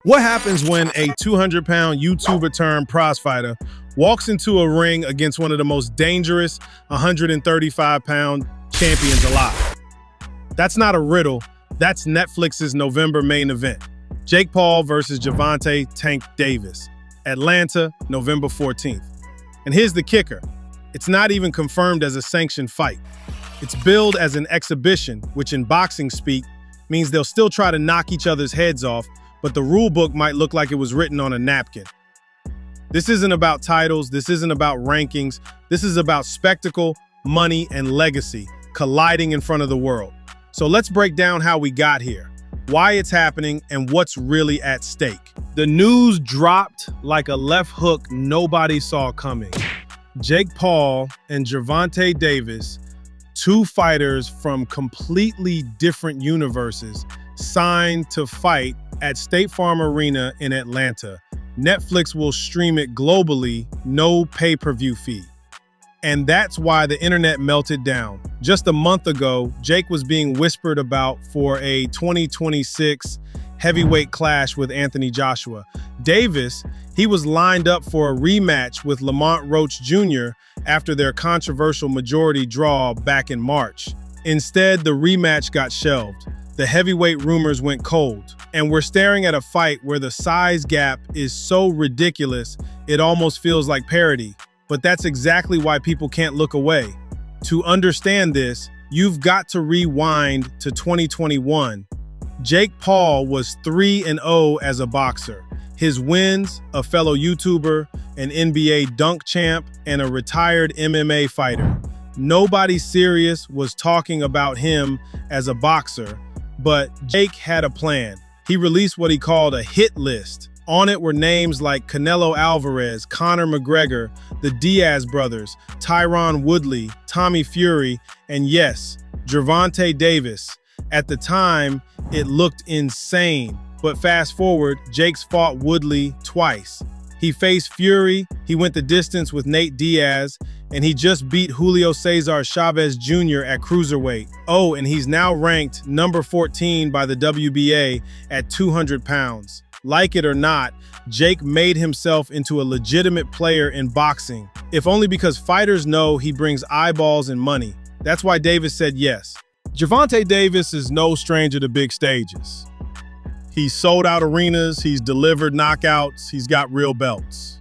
What happens when a 200-pound YouTuber turned prizefighter walks into a ring against one of the most dangerous 135-pound champions alive? That's not a riddle. That's Netflix's November main event. Jake Paul versus Gervonta "Tank" Davis. Atlanta, November 14th. And here's the kicker. It's not even confirmed as a sanctioned fight. It's billed as an exhibition, which in boxing speak means they'll still try to knock each other's heads off, but the rule book might look like it was written on a napkin. This isn't about titles, this isn't about rankings, this is about spectacle, money, and legacy colliding in front of the world. So let's break down how we got here, why it's happening, and what's really at stake. The news dropped like a left hook nobody saw coming. Jake Paul and Gervonta Davis, two fighters from completely different universes, signed to fight at State Farm Arena in Atlanta. Netflix will stream it globally, no pay-per-view fee. And that's why the internet melted down. Just a month ago, Jake was being whispered about for a 2026 heavyweight clash with Anthony Joshua. Davis, he was lined up for a rematch with Lamont Roach Jr. after their controversial majority draw back in March. Instead, the rematch got shelved. The heavyweight rumors went cold, and we're staring at a fight where the size gap is so ridiculous it almost feels like parody. But that's exactly why people can't look away. To understand this, you've got to rewind to 2021. Jake Paul was 3-0 as a boxer. His wins, a fellow YouTuber, an NBA dunk champ, and a retired MMA fighter. Nobody serious was talking about him as a boxer, but Jake had a plan. He released what he called a hit list. On it were names like Canelo Alvarez, Conor McGregor, the Diaz brothers, Tyron Woodley, Tommy Fury, and yes, Gervonta Davis. At the time, it looked insane. But fast forward, Jake's fought Woodley twice. He faced Fury, he went the distance with Nate Diaz, and he just beat Julio Cesar Chavez Jr. at cruiserweight. Oh, and he's now ranked number 14 by the WBA at 200 pounds. Like it or not, Jake made himself into a legitimate player in boxing, if only because fighters know he brings eyeballs and money. That's why Davis said yes. Gervonta Davis is no stranger to big stages. He's sold out arenas, he's delivered knockouts, he's got real belts.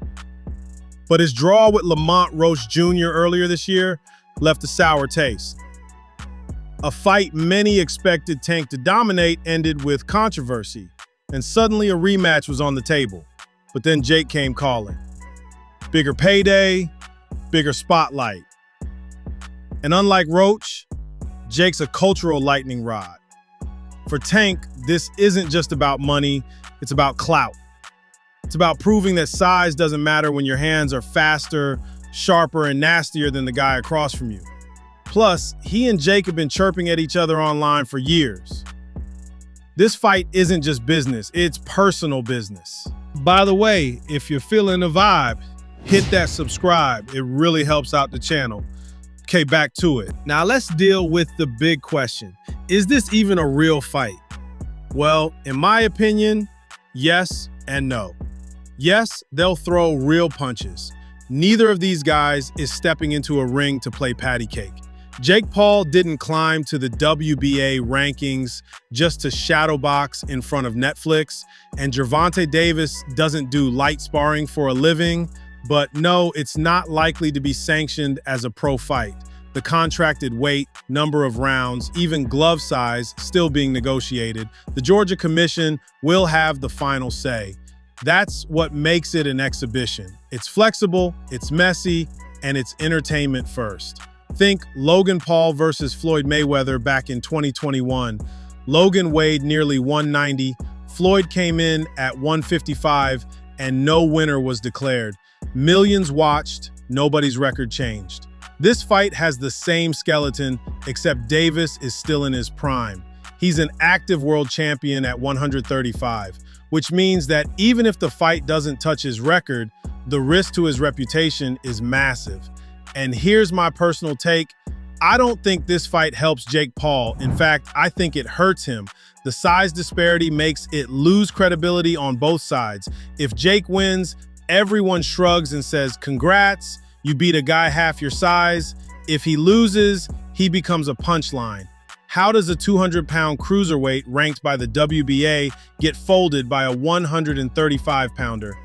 But his draw with Lamont Roach Jr. earlier this year left a sour taste. A fight many expected Tank to dominate ended with controversy, and suddenly a rematch was on the table. But then Jake came calling. Bigger payday, bigger spotlight. And unlike Roach, Jake's a cultural lightning rod. For Tank, this isn't just about money, it's about clout. It's about proving that size doesn't matter when your hands are faster, sharper, and nastier than the guy across from you. Plus, he and Jake have been chirping at each other online for years. This fight isn't just business, it's personal business. By the way, if you're feeling the vibe, hit that subscribe. It really helps out the channel. Okay, back to it. Now let's deal with the big question. Is this even a real fight? Well, in my opinion, yes and no. Yes, they'll throw real punches. Neither of these guys is stepping into a ring to play patty cake. Jake Paul didn't climb to the WBA rankings just to shadowbox in front of Netflix, and Gervonta Davis doesn't do light sparring for a living. But no, it's not likely to be sanctioned as a pro fight. The contracted weight, number of rounds, even glove size still being negotiated. The Georgia Commission will have the final say. That's what makes it an exhibition. It's flexible, it's messy, and it's entertainment first. Think Logan Paul versus Floyd Mayweather back in 2021. Logan weighed nearly 190, Floyd came in at 155, and no winner was declared. Millions watched, nobody's record changed. This fight has the same skeleton, except Davis is still in his prime. He's an active world champion at 135, which means that even if the fight doesn't touch his record, the risk to his reputation is massive. And here's my personal take, I don't think this fight helps Jake Paul. In fact, I think it hurts him. The size disparity makes it lose credibility on both sides. If Jake wins, everyone shrugs and says, "Congrats, you beat a guy half your size." If he loses, he becomes a punchline. How does a 200-pound cruiserweight ranked by the WBA get folded by a 135-pounder?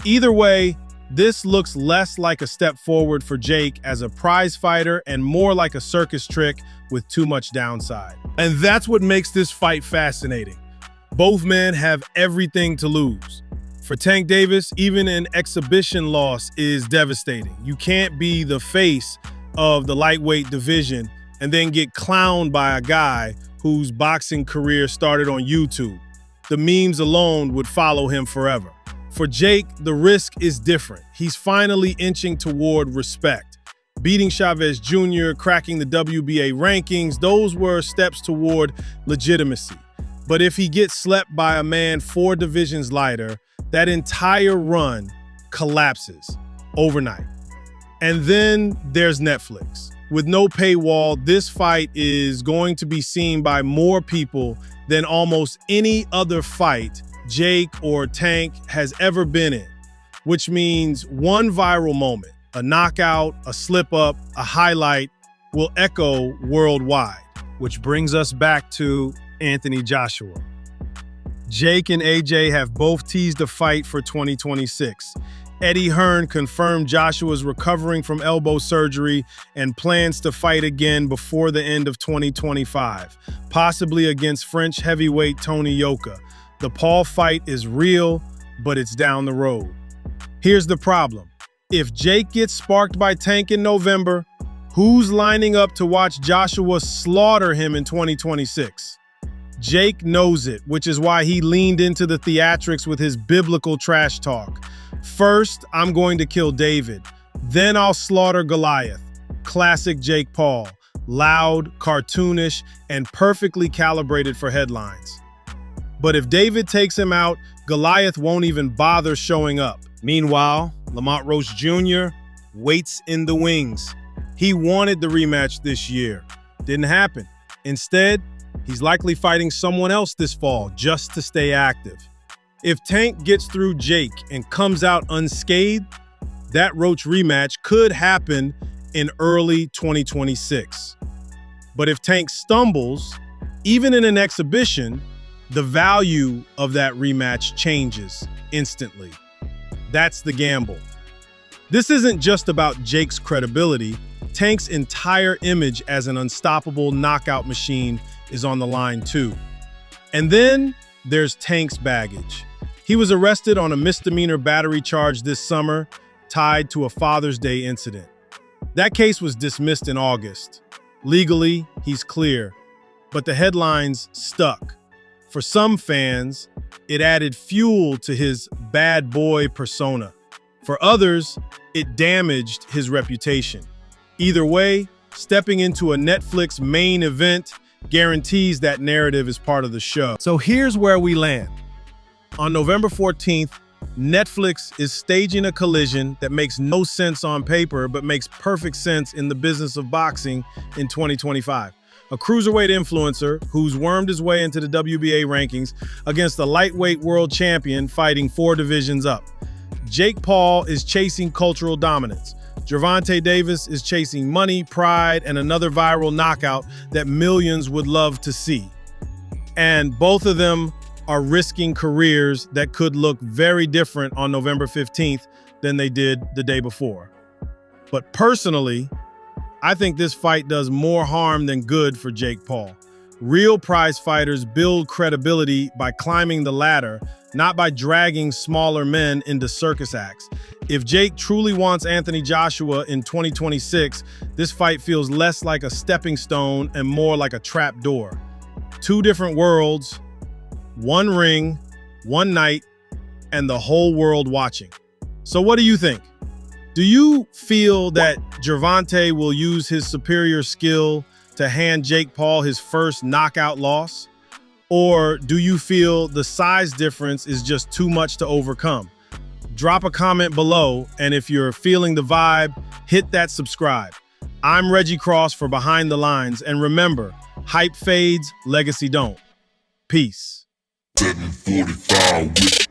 Either way, this looks less like a step forward for Jake as a prize fighter and more like a circus trick with too much downside. And that's what makes this fight fascinating. Both men have everything to lose. For Tank Davis, even an exhibition loss is devastating. You can't be the face of the lightweight division and then get clowned by a guy whose boxing career started on YouTube. The memes alone would follow him forever. For Jake, the risk is different. He's finally inching toward respect. Beating Chavez Jr., cracking the WBA rankings, those were steps toward legitimacy. But if he gets slept by a man 4 divisions lighter, that entire run collapses overnight. And then there's Netflix. With no paywall, this fight is going to be seen by more people than almost any other fight Jake or Tank has ever been in, which means one viral moment, a knockout, a slip-up, a highlight, will echo worldwide. Which brings us back to Anthony Joshua. Jake and AJ have both teased a fight for 2026. Eddie Hearn confirmed Joshua's recovering from elbow surgery and plans to fight again before the end of 2025, possibly against French heavyweight Tony Yoka. The Paul fight is real, but it's down the road. Here's the problem. If Jake gets sparked by Tank in November, who's lining up to watch Joshua slaughter him in 2026? Jake knows it, which is why he leaned into the theatrics with his biblical trash talk. First, I'm going to kill David. Then I'll slaughter Goliath. Classic Jake Paul. Loud, cartoonish, and perfectly calibrated for headlines. But if David takes him out, Goliath won't even bother showing up. Meanwhile, Lamont Roach Jr. waits in the wings. He wanted the rematch this year. Didn't happen. Instead, he's likely fighting someone else this fall just to stay active. If Tank gets through Jake and comes out unscathed, that Roach rematch could happen in early 2026. But if Tank stumbles, even in an exhibition, the value of that rematch changes instantly. That's the gamble. This isn't just about Jake's credibility. Tank's entire image as an unstoppable knockout machine is on the line too. And then there's Tank's baggage. He was arrested on a misdemeanor battery charge this summer, tied to a Father's Day incident. That case was dismissed in August. Legally, he's clear, but the headlines stuck. For some fans, it added fuel to his bad boy persona. For others, it damaged his reputation. Either way, stepping into a Netflix main event guarantees that narrative is part of the show. So here's where we land. On November 14th, Netflix is staging a collision that makes no sense on paper, but makes perfect sense in the business of boxing in 2025. A cruiserweight influencer who's wormed his way into the WBA rankings against a lightweight world champion fighting 4 divisions up. Jake Paul is chasing cultural dominance. Gervonta Davis is chasing money, pride, and another viral knockout that millions would love to see. And both of them are risking careers that could look very different on November 15th than they did the day before. But personally, I think this fight does more harm than good for Jake Paul. Real prize fighters build credibility by climbing the ladder, not by dragging smaller men into circus acts. If Jake truly wants Anthony Joshua in 2026, this fight feels less like a stepping stone and more like a trap door. 2 different worlds, 1 ring, 1 night, and the whole world watching. So what do you think? Do you feel that Gervonta will use his superior skill to hand Jake Paul his first knockout loss? Or do you feel the size difference is just too much to overcome? Drop a comment below, and if you're feeling the vibe, hit that subscribe. I'm Reggie Cross for Behind the Lines, and remember, hype fades, legacy don't. Peace. 745 with